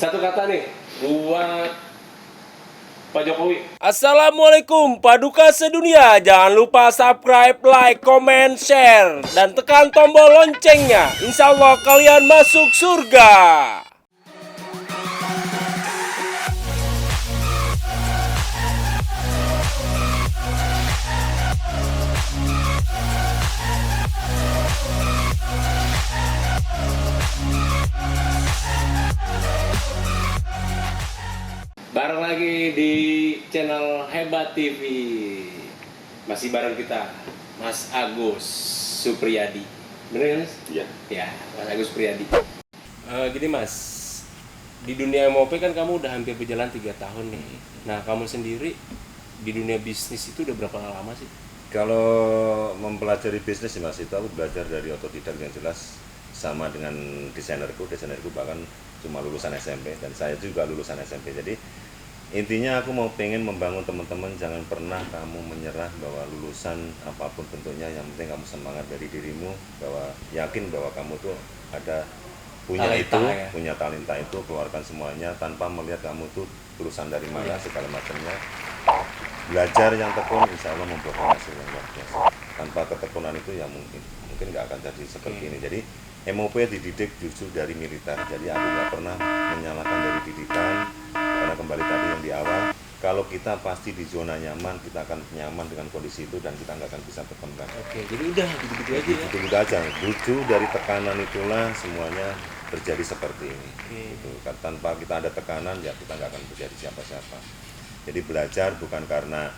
Satu kata nih buat Pak Jokowi. Assalamualaikum Paduka sedunia. Jangan lupa subscribe, like, comment, share, dan tekan tombol loncengnya. Insya Allah kalian masuk surga. Bareng lagi di channel Hebat TV. Masih bareng kita Mas Agus Supriyadi. Bener ya Mas? Iya. Ya, Mas Agus Supriyadi. Gini Mas, di dunia MOP kan kamu udah hampir berjalan 3 tahun nih. Nah, kamu sendiri di dunia bisnis itu udah berapa lama sih? Kalau mempelajari bisnis sih Mas, itu aku belajar dari otodidak yang jelas, sama dengan desainerku bahkan cuma lulusan SMP, dan saya juga lulusan SMP. Jadi intinya aku mau pengen membangun teman-teman, jangan pernah kamu menyerah bahwa lulusan apapun bentuknya, yang penting kamu semangat dari dirimu, bahwa yakin bahwa kamu tuh ada punya Talenta, itu, ya? punya talenta itu, keluarkan semuanya tanpa melihat kamu tuh lulusan dari mana, segala macamnya. Belajar yang tekun, insya Allah membuahkan hasil yang luar biasa. Tanpa ketekunan itu ya mungkin nggak akan jadi seperti ini. Jadi MOP dididik justru dari militer, jadi aku nggak pernah menyalahkan dari didikan, karena kembali tadi yang di awal, kalau kita pasti di zona nyaman, kita akan nyaman dengan kondisi itu dan kita nggak akan bisa berkembang. Oke, jadi udah gitu-gitu aja ya. Gitu-gitu aja, lucu dari tekanan itulah semuanya terjadi seperti ini. Oke. Gitu. Tanpa kita ada tekanan ya kita nggak akan menjadi siapa-siapa. Jadi belajar bukan karena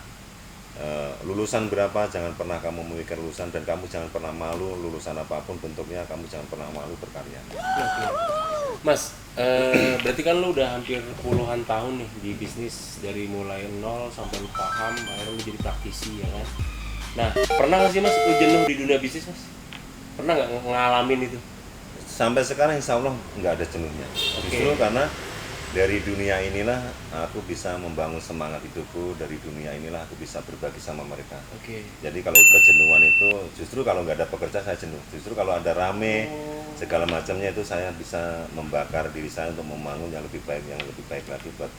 lulusan berapa, jangan pernah kamu memikir lulusan, dan kamu jangan pernah malu lulusan apapun bentuknya, kamu jangan pernah malu berkarya. Oke. Mas, berarti kan lu udah hampir puluhan tahun nih di bisnis, dari mulai nol sampai lu paham, akhirnya lu jadi praktisi ya kan. Nah, pernah nggak sih Mas lu jenuh di dunia bisnis Mas? Pernah nggak ngalamin itu? Sampai sekarang insya Allah nggak ada jenuhnya. Justru karena dari dunia inilah aku bisa membangun semangat hidupku, dari dunia inilah aku bisa berbagi sama mereka. Oke. Jadi kalau kejenuhan itu justru kalau nggak ada pekerja saya jenuh. Justru kalau ada rame segala macamnya itu saya bisa membakar diri saya untuk membangun yang lebih baik lagi buat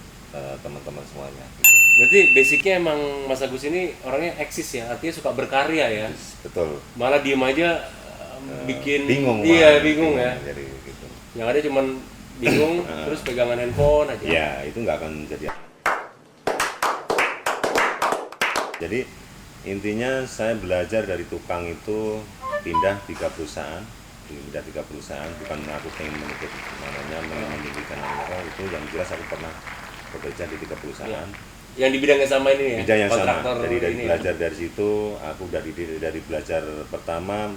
teman-teman semuanya. Gitu. Berarti basicnya emang Mas Agus ini orangnya eksis ya, artinya suka berkarya ya. Betul. Malah diem aja bikin Bingung. Iya, bingung ya. Jadi gitu. Yang ada cuman bingung terus pegangan handphone aja. Ya, itu nggak akan jadi. Jadi intinya saya belajar dari tukang itu pindah 3 perusahaan, bukan aku pengen menyebut namanya, menyebutkan namanya, itu yang jelas aku pernah bekerja di 3 perusahaan. Yang di bidang yang sama ini ya. Bidang yang sama. Kontraktor Jadi dari ini belajar dari situ, aku dari belajar pertama,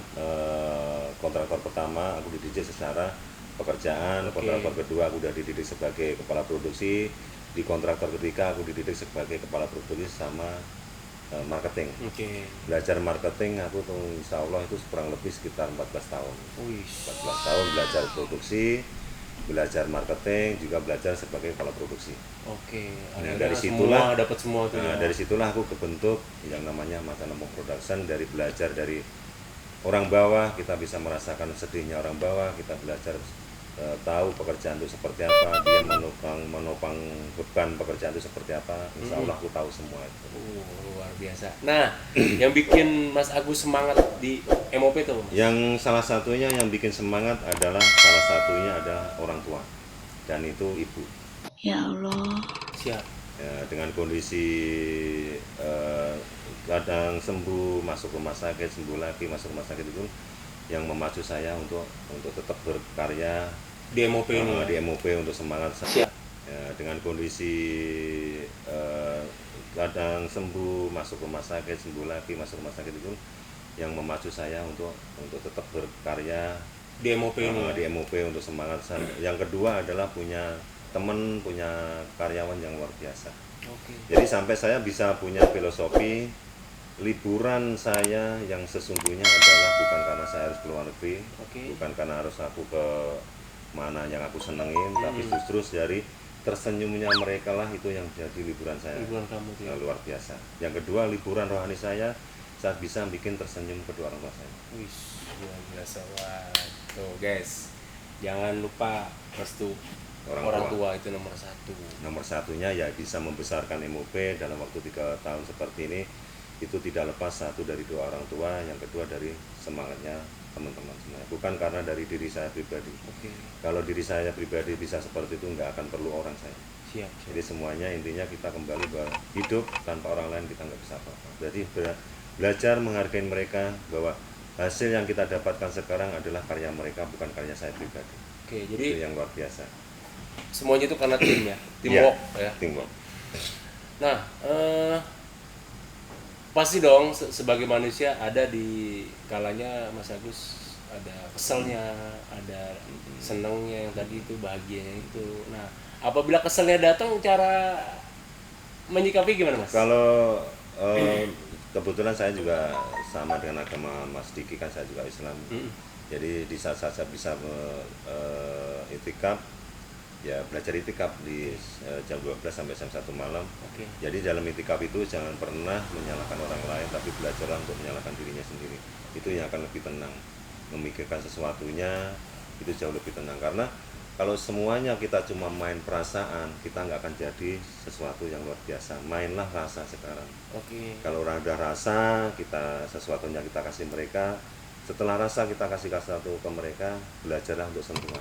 kontraktor pertama aku dididik secara pekerjaan, kontraktor kedua aku udah dididik sebagai kepala produksi, di kontraktor ketiga aku dididik sebagai kepala produksi sama marketing. Oke. Belajar marketing aku tuh insya Allah itu kurang lebih sekitar 14 tahun. Wih. 14 tahun belajar produksi, belajar marketing, juga belajar sebagai kepala produksi. Oke. Nah, dari situlah dapat semua tuh. Nah, Ya. dari situlah aku kebentuk yang namanya Matanamo Production. Dari belajar dari orang bawah, kita bisa merasakan sedihnya orang bawah, kita belajar tahu pekerjaan itu seperti apa, dia menopang beban pekerjaan itu seperti apa. Insya Allah aku tahu semua itu. Luar biasa. Nah, yang bikin Mas Agus semangat di MOP tuh Mas? Yang salah satunya yang bikin semangat adalah orang tua, dan itu ibu. Ya Allah. Siap. Ya, dengan kondisi kadang sembuh, masuk rumah sakit, sembuh lagi, masuk rumah sakit, itu yang memacu saya untuk tetap berkarya Di MOP ini. di MOP untuk semangat. Siap. Ya, dengan kondisi kadang sembuh, masuk rumah sakit, sembuh lagi, masuk rumah sakit, itu yang memacu saya untuk tetap berkarya Di MOP ini. di MOP untuk semangat. Yang kedua adalah punya teman, punya karyawan yang luar biasa. Oke. Jadi sampai saya bisa punya filosofi liburan saya yang sesungguhnya adalah bukan karena saya harus keluar negeri, bukan karena harus aku ke mana yang aku senengin, tapi justru dari tersenyumnya mereka lah itu yang jadi liburan saya. Liburan kamu tuh ya. Luar biasa. Yang kedua, liburan rohani saya bisa bikin tersenyum kedua orang tua saya. Wih, luar biasa. Wah, tuh guys, jangan lupa restu orang tua itu nomor satu. Nomor satunya ya bisa membesarkan MOP dalam waktu 3 tahun seperti ini, itu tidak lepas satu dari dua orang tua, yang kedua dari semangatnya teman-teman semuanya, bukan karena dari diri saya pribadi. Kalau diri saya pribadi bisa seperti itu, nggak akan perlu orang saya. Siap. Jadi semuanya intinya kita kembali bahwa hidup tanpa orang lain kita nggak bisa apa-apa. Jadi belajar menghargai mereka, bahwa hasil yang kita dapatkan sekarang adalah karya mereka, bukan karya saya pribadi. Jadi Itu yang luar biasa. semuanya itu karena timnya, teamwork ya. Teamwork. Nah, pasti dong sebagai manusia ada di kalanya Mas Agus, ada keselnya, ada senengnya yang tadi itu, bahagianya itu. Nah, apabila keselnya datang, cara menyikapi gimana, Mas? Kalau kebetulan saya juga sama dengan agama Mas Diki, kan saya juga Islam. Jadi di saat saya bisa itikaf, ya belajar itikaf di jam 12 sampai jam 1 malam. Jadi dalam itikaf itu jangan pernah menyalahkan orang lain, tapi belajarlah untuk menyalahkan dirinya sendiri. Itu yang akan lebih tenang. Memikirkan sesuatunya itu jauh lebih tenang, karena kalau semuanya kita cuma main perasaan, kita nggak akan jadi sesuatu yang luar biasa. Mainlah rasa sekarang. Kalau orang ada rasa, kita sesuatunya kita kasih mereka. Setelah rasa kita kasih sesuatu ke mereka, belajarlah untuk sentuhan.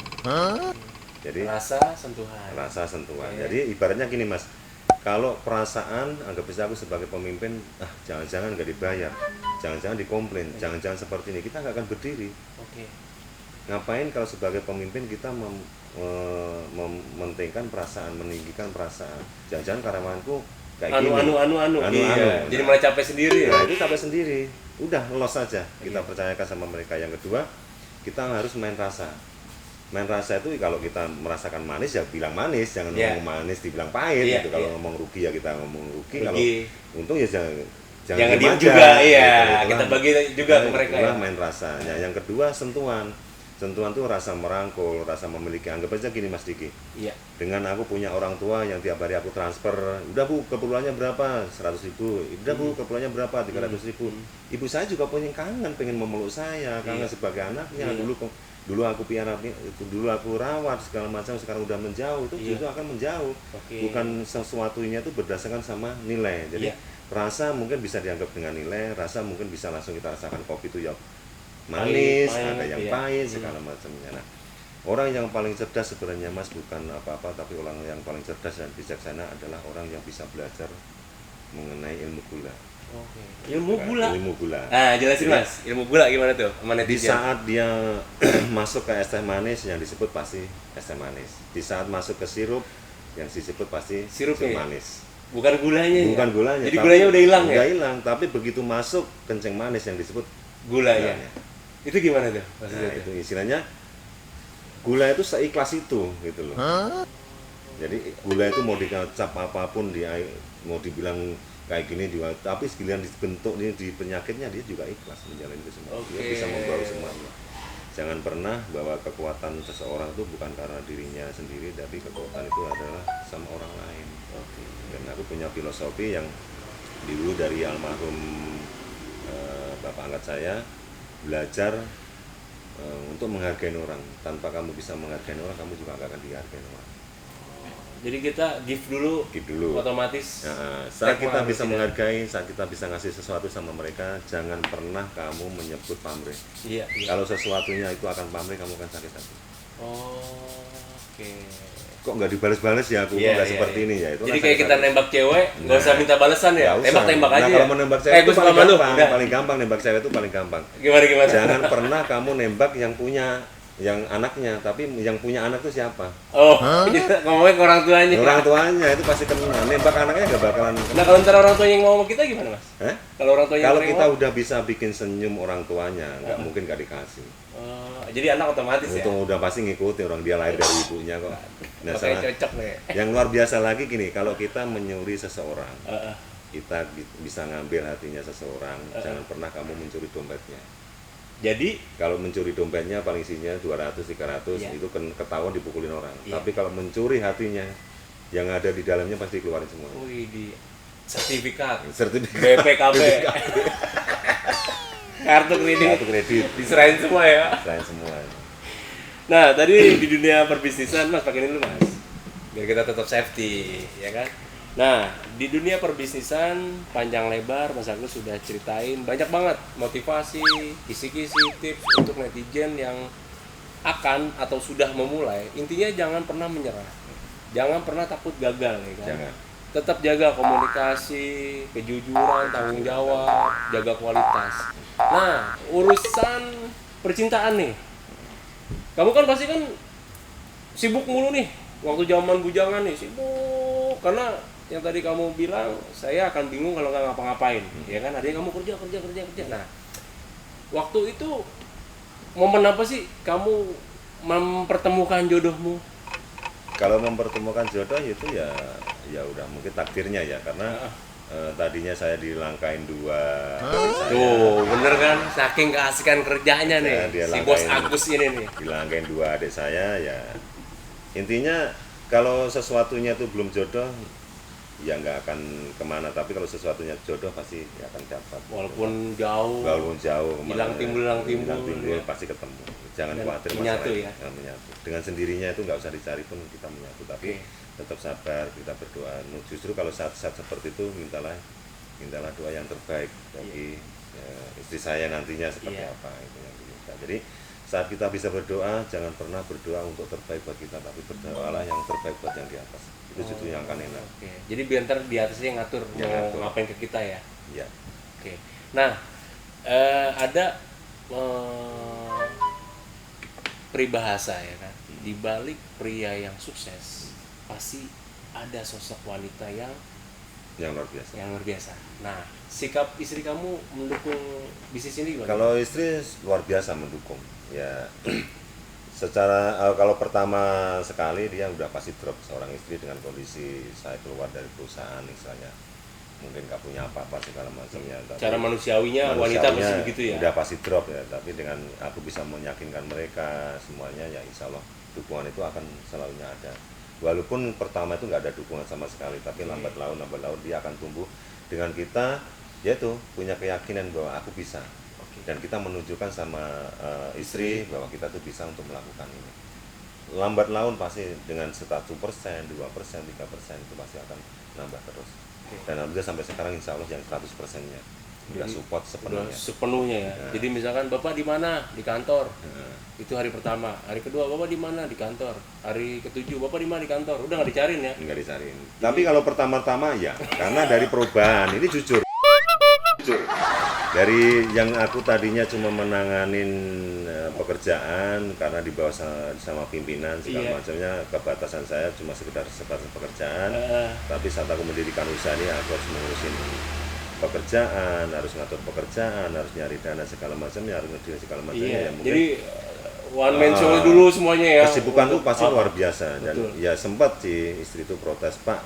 Jadi rasa sentuhan. Jadi ibaratnya gini, Mas, kalau perasaan, anggap saja aku sebagai pemimpin, jangan-jangan nggak dibayar, jangan-jangan dikomplain, jangan-jangan seperti ini, kita nggak akan berdiri. Ngapain kalau sebagai pemimpin kita mementingkan perasaan, meninggikan perasaan? Jangan-jangan karyawanku kayak gini. Jadi malah capek sendiri. Nah, itu capek sendiri. Udah los saja. Kita percayakan sama mereka. Yang kedua, kita harus main rasa. Main rasa itu kalau kita merasakan manis ya bilang manis, jangan ngomong manis dibilang pahit gitu. Kalau ngomong rugi ya kita ngomong rugi. Kalau untung ya jangan diem aja, juga, gitu. kita bagi juga ke mereka. Itulah main rasanya. Yang kedua sentuhan. Sentuhan tuh rasa merangkul, rasa memiliki. Anggap aja gini, Mas Diki. Dengan aku punya orang tua yang tiap hari aku transfer, udah Bu, keperluannya berapa? 100.000. Udah Bu, keperluannya berapa? 300.000. Ibu saya juga punya kangen, pengen memeluk saya, kangen sebagai anaknya. Dulu aku piara, dulu aku rawat segala macam, sekarang udah menjauh, itu juga akan menjauh. Bukan sesuatunya itu berdasarkan sama nilai. Jadi rasa mungkin bisa dianggap dengan nilai, rasa mungkin bisa langsung kita rasakan. Kopi itu ya manis, ada yang pahit, segala macamnya. Nah, orang yang paling cerdas sebenarnya, Mas, bukan apa-apa, tapi orang yang paling cerdas dan bijaksana adalah orang yang bisa belajar mengenai ilmu gula. Ilmu gula. Nah, jelasin, Mas. Ilmu gula gimana tuh? Di saat dia masuk ke es teh manis, yang disebut pasti es teh manis. Di saat masuk ke sirup, yang disebut pasti sirup manis. Bukan gulanya. Bukan gulanya. Jadi gulanya udah hilang ya? Udah hilang, tapi begitu masuk kencing manis yang disebut gulanya. Itu gimana tuh? Nah, itu istilahnya gula itu seikhlas itu gitu loh. Jadi gula itu mau dikacap apapun, mau dibilang kayak gini juga, tapi sekalian dibentuk ini di penyakitnya dia juga ikhlas menjalani itu semua. Dia bisa membawa semuanya. Jangan pernah bahwa kekuatan seseorang itu bukan karena dirinya sendiri, tapi kekuatan itu adalah sama orang lain. Dan aku punya filosofi yang dulu dari almarhum bapak angkat saya, belajar untuk menghargai orang. Tanpa kamu bisa menghargai orang, kamu juga gak akan dihargai orang. Jadi kita give dulu. Otomatis. Saat kita bisa menghargai, saat kita bisa ngasih sesuatu sama mereka, jangan pernah kamu menyebut pamrih. Kalau sesuatunya itu akan pamrih, kamu akan sakit hati. Kok nggak dibalas-balas ya aku, kok nggak seperti ini ya. Itu jadi kayak kita nembak cewek, nggak usah minta balasan ya, tembak aja. Kalau menembak cewek itu paling gampang, nembak cewek itu paling gampang. Gimana? Jangan pernah kamu nembak yang punya yang anaknya, tapi yang punya anak itu siapa? Ngomongin ke orang tuanya. Orang tuanya itu pasti kena. Nembak anaknya nggak bakalan. Nah, kalau ntar orang tuanya yang ngomong kita gimana, Mas? Kalau orang tuanya kalau kita udah bisa bikin senyum orang tuanya, nggak mungkin nggak dikasih. Jadi anak otomatis ya? Udah pasti ngikuti, orang dia lahir dari ibunya kok. Nah, cocok nih. Yang luar biasa lagi gini, kalau kita menyuri seseorang, kita bisa ngambil hatinya seseorang, jangan pernah kamu mencuri dompetnya. Jadi kalau mencuri dompetnya paling isinya 200-300 itu ketahuan dipukulin orang. Tapi kalau mencuri hatinya, yang ada di dalamnya pasti keluarin semua. Sertifikat. BPKB. Kartu kredit. Diserahin semua ya. Diserahin semua. Nah, tadi di dunia perbisnisan, Mas, pakai ini dulu, Mas. biar kita tetap safety, ya kan? Nah, di dunia perbisnisan panjang lebar Mas Agus sudah ceritain banyak banget motivasi, kisi-kisi, tips untuk netizen yang akan atau sudah memulai. Intinya jangan pernah menyerah. Jangan pernah takut gagal, ya kan? Jangan. Tetap jaga komunikasi, kejujuran, tanggung jawab, jaga kualitas. Nah, urusan percintaan nih. Kamu kan pasti kan sibuk mulu nih. Waktu zaman bujangan nih sibuk karena yang tadi kamu bilang saya akan bingung kalau nggak ngapa-ngapain, ya kan? Adanya kamu kerja. Nah, waktu itu momen apa sih kamu mempertemukan jodohmu? Kalau mempertemukan jodoh itu ya udah mungkin takdirnya ya, karena tadinya saya dilangkain dua adik saya. Tuh, bener kan? Saking keasikan kerjanya nih, Dia si bos langkain- Agus ini nih. dilangkain dua adik saya ya. Intinya kalau sesuatunya itu belum jodoh ya nggak akan kemana, tapi kalau sesuatunya jodoh pasti akan dapat. Walaupun jauh, Walaupun jauh kemana, hilang timbul, timbul ya. pasti ketemu. Jangan Dan khawatir menyatu masalah ya. itu, menyatu. Dengan sendirinya itu nggak usah dicari pun kita menyatu, tapi Oke. tetap sabar, kita berdoa. Justru kalau saat-saat seperti itu mintalah doa yang terbaik bagi istri saya nantinya seperti Iya. apa itu yang diminta. Jadi saat kita bisa berdoa, jangan pernah berdoa untuk terbaik buat kita, tapi berdoalah yang terbaik buat yang di atas. Itu justru yang akan enak. Oke. Jadi biar ntar di atasnya yang ngatur Yang mau ngatur. ngapain ke kita ya. Ya. Oke. Nah, ada peribahasa ya kan. Di balik pria yang sukses pasti ada sosok wanita yang Yang luar biasa. luar biasa. Nah, sikap istri kamu mendukung bisnis ini gimana? Kalau istri luar biasa mendukung. Ya secara kalau pertama sekali dia udah pasti drop, seorang istri dengan kondisi saya keluar dari perusahaan misalnya, mungkin nggak punya apa-apa segala macamnya. Tapi Cara manusiawinya wanita pasti begitu ya. udah pasti drop ya. Tapi dengan aku bisa meyakinkan mereka semuanya, ya insya Allah dukungan itu akan selalunya ada. Walaupun pertama itu nggak ada dukungan sama sekali, tapi lambat laun dia akan tumbuh dengan kita, yaitu punya keyakinan bahwa aku bisa. Dan kita menunjukkan sama istri bahwa kita tuh bisa untuk melakukan ini. Lambat laun pasti dengan 1%, 2%, 3% itu pasti akan nambah terus. Dan alhamdulillah sampai sekarang insya Allah yang 100%-nya udah Jadi, support Udah sepenuhnya. sepenuhnya ya. Nah. Jadi misalkan Bapak di mana? Di kantor. Nah, Itu hari pertama. Hari kedua Bapak di mana? Di kantor. Hari ketujuh Bapak di mana? Di kantor. Udah nggak dicariin ya. nggak dicariin. Tapi kalau pertama-tama ya, karena dari perubahan ini jujur. Dari yang aku tadinya cuma menanganin pekerjaan karena di bawah sama pimpinan segala Iya. macamnya, kebatasan saya cuma sekedar sebatas pekerjaan. Eh, Tapi saat aku mendirikan usaha ini, aku harus mengurusin pekerjaan, harus ngatur pekerjaan, harus nyari dana segala macamnya, harus ngedil segala macamnya. iya. Ya mungkin Jadi one man show dulu semuanya ya. kesibukan tuh Untuk pasti apa? luar biasa. Dan Betul. ya sempat sih istri itu protes, Pak,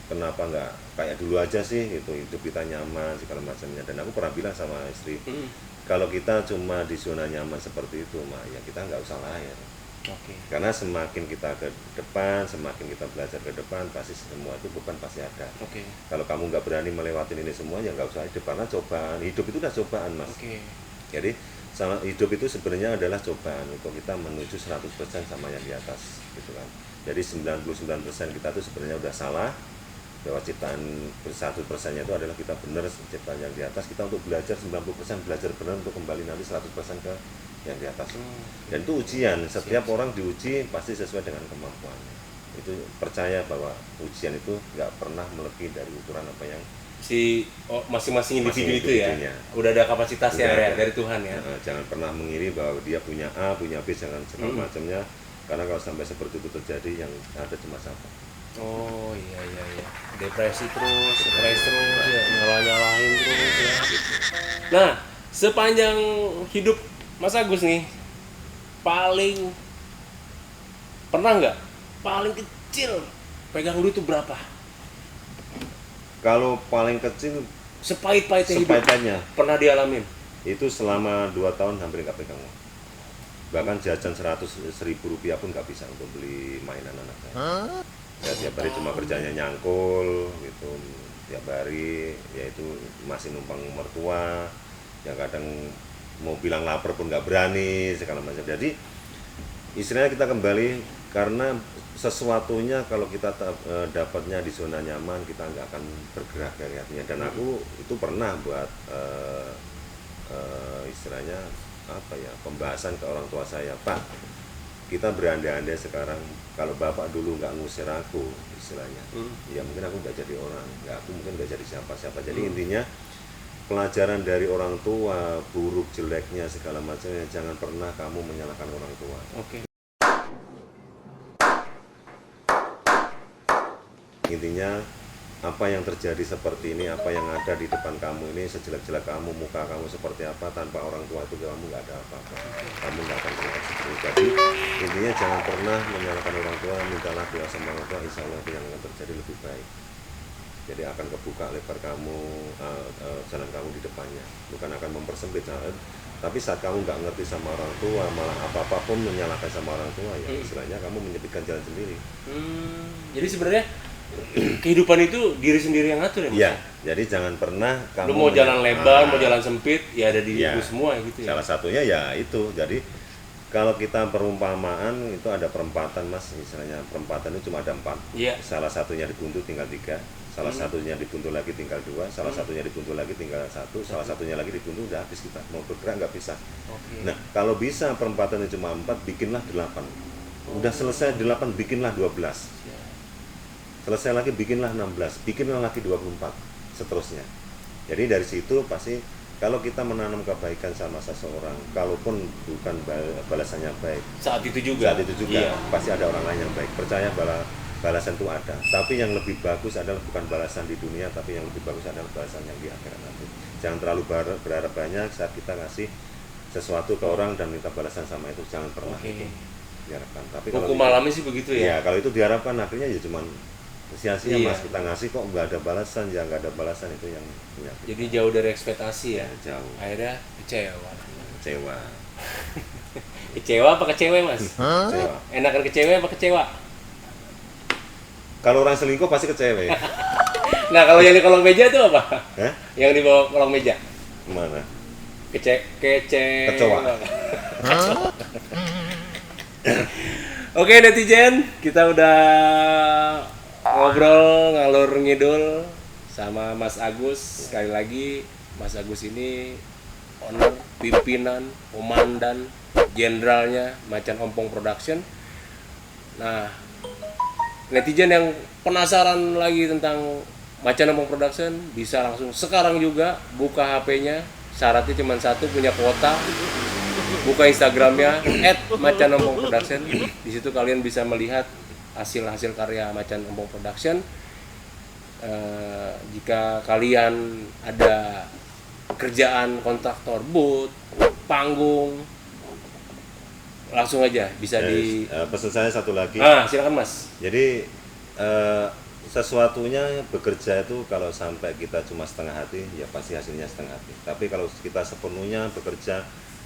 kenapa nggak kayak dulu aja sih, itu hidup kita nyaman segala macamnya. Dan aku pernah bilang sama istri, Mm, kalau kita cuma di zona nyaman seperti itu, mah ya kita nggak usah lahir. Oke. Karena semakin kita ke depan, semakin kita belajar ke depan, pasti semua itu beban pasti ada. Oke. Kalau kamu nggak berani melewati ini semua, ya nggak usah hidup, karena cobaan hidup itu udah cobaan, Mas. Oke. Jadi hidup itu sebenarnya adalah cobaan untuk kita menuju 100% sama yang di atas, gitu kan. Jadi 99% kita tuh sebenarnya udah salah, bahwa ciptaan 1%-nya itu adalah kita benar ciptaan yang di atas. Kita untuk belajar 90% belajar benar untuk kembali nanti 100% ke yang di atas. Dan itu ujian, setiap orang diuji pasti sesuai dengan kemampuannya. Itu percaya bahwa ujian itu nggak pernah melebihi dari ukuran apa yang Masing-masing individu Masing itu ya. individunya. Udah ada kapasitasnya Udah ya ada. dari Tuhan ya. Jangan pernah mengiri bahwa dia punya A, punya B, jangan segala Mm. macamnya. Karena kalau sampai seperti itu terjadi, yang ada cuma satu. Oh iya. Depresi terus, stres terus ya, nyalahin terus ya. Nah, sepanjang hidup Mas Agus nih, paling pernah nggak paling kecil pegang duit itu berapa? Kalau paling kecil, Sepahit-pahitnya hidup sepahitnya pernah dialamin. itu selama 2 tahun hampir nggak pegang uang. Bahkan jajan 100.000 rupiah pun nggak bisa untuk beli mainan anak saya. Ya, tiap hari cuma kerjanya nyangkul gitu, tiap hari yaitu masih numpang mertua, yang kadang mau bilang lapar pun nggak berani segala macam. Jadi istilahnya kita kembali karena sesuatunya kalau kita dapatnya di zona nyaman, kita nggak akan bergerak dari hatinya. Dan aku itu pernah buat istilahnya apa ya, pembahasan ke orang tua saya, Pak, kita berandai-andai sekarang kalau bapak dulu nggak ngusir aku istilahnya, ya mungkin aku nggak jadi orang, aku mungkin nggak jadi siapa-siapa. Jadi intinya pelajaran dari orang tua, buruk jeleknya segala macamnya, jangan pernah kamu menyalahkan orang tua. Oke. Intinya apa yang terjadi seperti ini, apa yang ada di depan kamu ini, sejelek-jelek kamu, muka kamu seperti apa, tanpa orang tua itu kamu nggak ada apa-apa, kamu nggak akan pernah seperti itu. Jadi intinya jangan pernah menyalahkan orang tua, mintalah doa sama orang tua, insya Allah itu yang akan terjadi lebih baik. Jadi akan kebuka lebar kamu, jalan kamu di depannya, bukan akan mempersempit jalan. Tapi saat kamu nggak ngerti sama orang tua, malah apa-apapun menyalahkan sama orang tua, ya istilahnya kamu menyempitkan jalan sendiri. Jadi sebenarnya kehidupan itu diri sendiri yang ngatur ya, Mas? Iya, jadi jangan pernah kamu Lu mau jalan lebar, mau jalan sempit, ya ada di lu semua gitu ya. Salah satunya ya itu. Jadi kalau kita perumpamaan itu ada perempatan, Mas, misalnya perempatan itu cuma ada 4. Iya. Salah satunya dibuntu tinggal 3, salah satunya dibuntu lagi tinggal 2, salah satunya dibuntu lagi tinggal 1, salah satunya lagi dibuntu udah habis, kita mau bergerak nggak bisa. Oke. Nah, kalau bisa perempatan itu cuma 4, bikinlah 8. Udah selesai 8, bikinlah 12. Selesai lagi bikinlah 16, bikinlah lagi 24, seterusnya. Jadi dari situ pasti kalau kita menanam kebaikan sama seseorang, kalaupun bukan balasannya baik, Saat itu juga. Iya. pasti ada orang lain yang baik. Percaya balasan itu ada. Tapi yang lebih bagus adalah bukan balasan di dunia, tapi yang lebih bagus adalah balasan yang di akhirat nanti. Jangan terlalu berharap banyak saat kita ngasih sesuatu ke orang dan minta balasan sama itu, jangan pernah itu diharapkan. Tapi kalau Hukum alamnya sih begitu ya. ya kalau itu diharapkan akhirnya ya cuman sia-sia, Iya. Mas, kita ngasih kok nggak ada balasan, ya nggak ada balasan, itu yang punya Jadi jauh dari ekspektasi ya. jauh Akhirnya kecewa. kecewa. Kecewa apa kecewa, Mas? Kecewa. Enakan kecewa apa kecewa? Kalau orang selingkuh pasti kecewa ya. Nah, kalau yang di kolong meja itu apa? Hah? Yang di bawah kolong meja? Mana? Kecoa. Kecoa. Oke, netizen, kita udah ngobrol ngalur ngidul sama Mas Agus. Sekali lagi, Mas Agus ini owner, pimpinan, komandan, jenderalnya Macan Ompong Production. Nah, netizen yang penasaran lagi tentang Macan Ompong Production bisa langsung sekarang juga buka HP-nya. Syaratnya cuma satu, punya kuota. Buka Instagramnya @macanomongproduction. Di situ kalian bisa melihat hasil-hasil karya Macan Ompong Production. Jika kalian ada kerjaan kontraktor booth, panggung, langsung aja bisa di. Pesan saya satu lagi. Silakan, Mas. Jadi sesuatunya bekerja itu kalau sampai kita cuma setengah hati, ya pasti hasilnya setengah hati. Tapi kalau kita sepenuhnya bekerja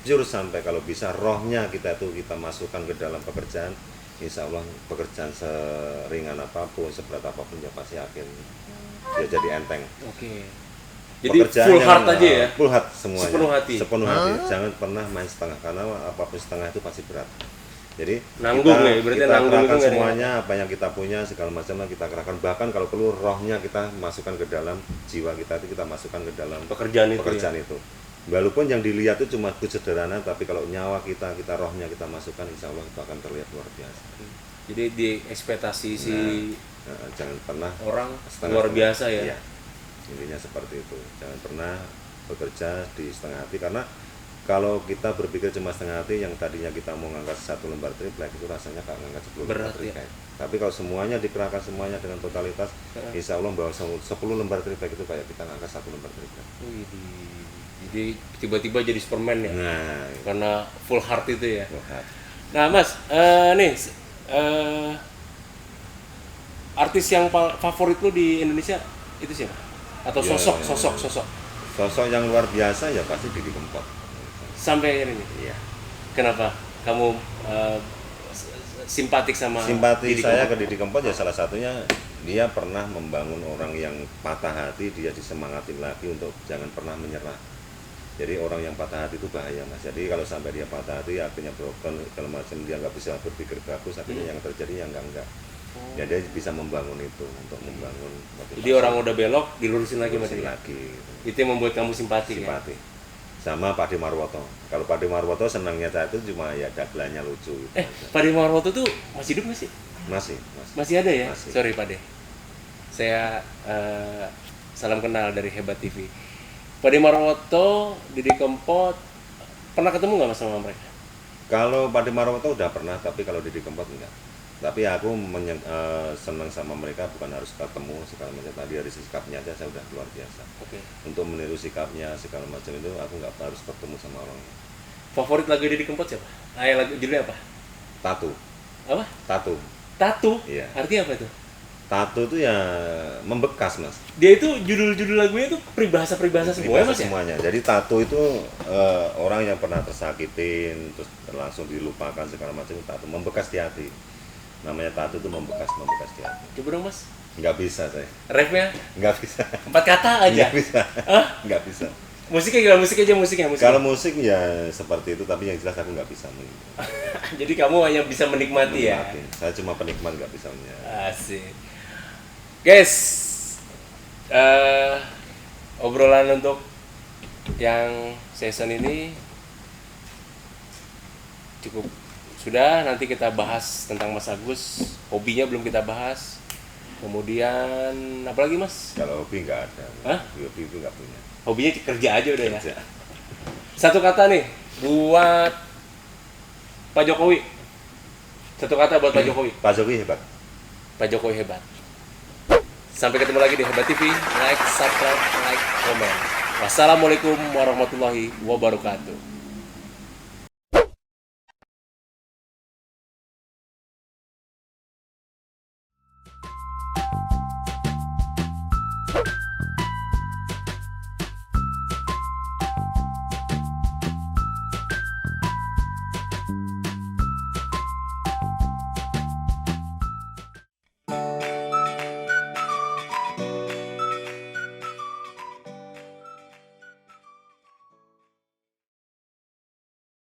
jujur, sampai kalau bisa rohnya kita masukkan ke dalam pekerjaan, insya Allah pekerjaan seringan apapun, seberat apapun, ya pasti akhirnya ya jadi enteng. Oke. Jadi Pekerjaan full yang, heart aja ya. Full heart semuanya. Sepenuh hati. Jangan pernah main setengah, karena apapun setengah itu pasti berat. Jadi Nanggung kita, ya, berarti kita nanggung kerahkan itu nggak semuanya, apa yang kita punya segala macamnya kita kerahkan. Bahkan kalau perlu rohnya kita masukkan ke dalam jiwa kita, itu kita masukkan ke dalam Pekerjaan itu. itu. Walaupun yang dilihat itu cuma sederhana, tapi kalau nyawa kita rohnya kita masukkan, insya Allah itu akan terlihat luar biasa. Jadi di ekspektasi Jangan pernah orang setengah-setengah. luar biasa ya. Iya. Intinya seperti itu. Jangan pernah bekerja di setengah hati, karena kalau kita berpikir cuma setengah hati, yang tadinya kita mau ngangkat 1 lembar triplek itu rasanya kayak ngangkat 10 lembar Berat, triplek. Tapi kalau semuanya dikerahkan semuanya dengan totalitas, insya Allah bahwa 10 lembar triplek itu kayak kita ngangkat 1 lembar triplek. Jadi tiba-tiba jadi Superman ya. Nah, Karena full heart itu ya. lihat. Nah, Mas, artis yang favorit lu di Indonesia itu siapa? Atau Ya, sosok? Sosok yang luar biasa ya pasti Didi Kempot. Sampai ini. Iya. Kenapa kamu simpatik sama Simpati Didi saya Kempot? ke Didi Kempot ya salah satunya dia pernah membangun orang yang patah hati, dia disemangatin lagi untuk jangan pernah menyerah. Jadi orang yang patah hati itu bahaya mas. Jadi kalau sampai dia patah hati akhirnya broken kalau macam dia nggak bisa berpikir bagus, akhirnya yang terjadi yang enggak. Ya dia bisa membangun itu untuk membangun motivasi. Jadi orang udah belok dilurusin lagi Lurusin Mas. lagi. Itu yang membuat kamu simpati, ya? Simpati. Sama Pak De Marwoto. Kalau Pak De Marwoto senangnya saya itu cuma ya dagelannya lucu. Gitu. Pak De Marwoto tuh masih hidup nggak sih? Masih. Masih ada ya? Masih. Sorry Pak De. Saya salam kenal dari Hebat TV. Pak De Marwoto, Didi Kempot, pernah ketemu nggak Mas sama mereka? Kalau Pak De Marwoto udah pernah, tapi kalau Didi Kempot enggak. Tapi aku senang sama mereka bukan harus ketemu segala macam. Tadi dari sikapnya aja saya udah luar biasa. Oke. Untuk meniru sikapnya segala macam itu aku nggak harus ketemu sama orangnya. Favorit lagu Didi Kempot siapa? Lagu judulnya apa? Tato. Apa? Tato. Tato? Iya. Artinya apa itu? Tato itu ya membekas mas. Dia itu judul-judul lagunya itu peribahasa-peribahasa semuanya Mas ya? Semuanya. Jadi tato itu orang yang pernah tersakitin terus langsung dilupakan segala macam itu tato membekas di hati. Namanya tato itu membekas di hati. Coba dong Mas. Nggak bisa saya. Refnya Nggak bisa. 4 kata aja. Nggak bisa. Hah? Nggak bisa. Musiknya gimana? Musiknya. Kalau musik ya seperti itu, tapi yang jelas aku nggak bisa Jadi kamu hanya bisa menikmati ya? menikmati. Saya cuma penikmat, nggak bisa menyanyi. Asik. Guys, obrolan untuk yang season ini cukup sudah. Nanti kita bahas tentang Mas Agus. Hobinya belum kita bahas. Kemudian apa lagi Mas? Kalau hobi nggak ada. Hah? Hobi itu nggak punya. Hobinya kerja aja udah ya. Kerja. Satu kata nih buat Pak Jokowi. Satu kata buat Pak Jokowi. Pak Jokowi hebat. Pak Jokowi hebat. Sampai ketemu lagi di Hebat TV. Like, subscribe, like, komen. Wassalamualaikum warahmatullahi wabarakatuh.